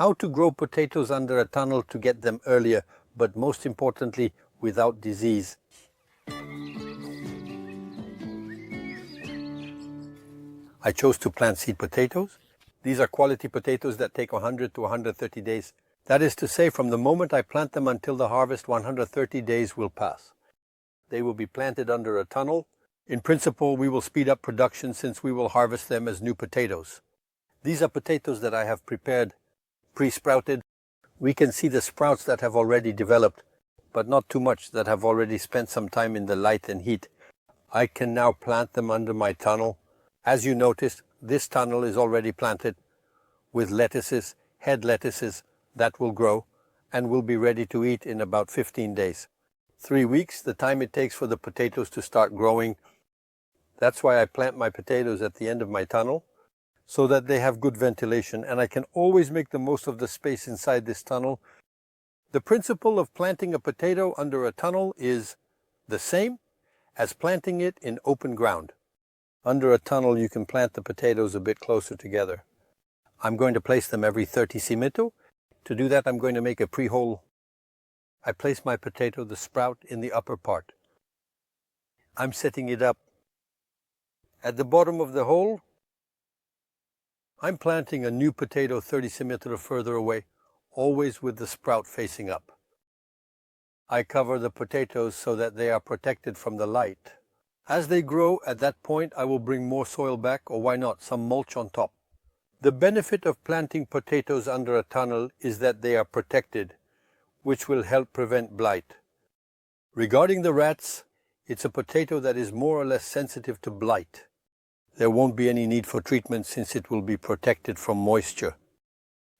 how to grow potatoes under a tunnel to get them earlier, but most importantly, without disease. I chose to plant seed potatoes. These are quality potatoes that take 100 to 130 days. That is to say, from the moment I plant them until the harvest, 130 days will pass. They will be planted under a tunnel. In principle, we will speed up production since we will harvest them as new potatoes. These are potatoes that I have prepared, pre-sprouted. We can see the sprouts that have already developed, but not too much, that have already spent some time in the light and heat. I can now plant them under my tunnel. As you noticed, this tunnel is already planted with lettuces, head lettuces, that will grow and will be ready to eat in about 15 days. 3 weeks, the time it takes for the potatoes to start growing. That's why I plant my potatoes at the end of my tunnel, so that they have good ventilation and I can always make the most of the space inside this tunnel. The principle of planting a potato under a tunnel is the same as planting it in open ground. Under a tunnel you can plant the potatoes a bit closer together. I'm going to place them every 30 cm. To do that, I'm going to make a pre-hole. I place my potato, the sprout, in the upper part. I'm setting it up. At the bottom of the hole, I'm planting a new potato 30 cm further away, always with the sprout facing up. I cover the potatoes so that they are protected from the light. As they grow, at that point, I will bring more soil back, or why not, some mulch on top. The benefit of planting potatoes under a tunnel is that they are protected, which will help prevent blight. Regarding the rats, it's a potato that is more or less sensitive to blight. There won't be any need for treatment since it will be protected from moisture.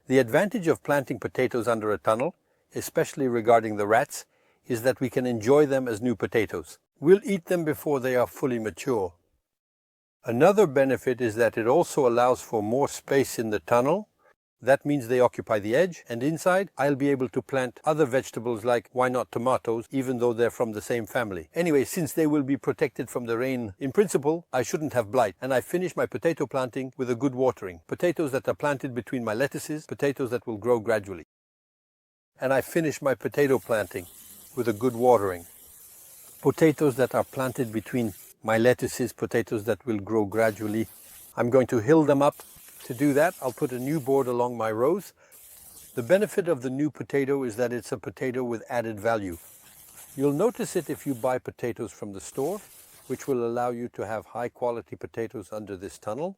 The advantage of planting potatoes under a tunnel, especially regarding the rats, is that we can enjoy them as new potatoes. We'll eat them before they are fully mature. Another benefit is that it also allows for more space in the tunnel. That means they occupy the edge, and inside I'll be able to plant other vegetables like, why not, tomatoes, even though they're from the same family. Anyway, since they will be protected from the rain, in principle, I shouldn't have blight. And I finish my potato planting with a good watering. Potatoes that are planted between my lettuces, potatoes that will grow gradually. And I finish my potato planting with a good watering. Potatoes that are planted between my lettuces, potatoes that will grow gradually. I'm going to hill them up. To do that, I'll put a new board along my rows. The benefit of the new potato is that it's a potato with added value. You'll notice it if you buy potatoes from the store, which will allow you to have high quality potatoes under this tunnel.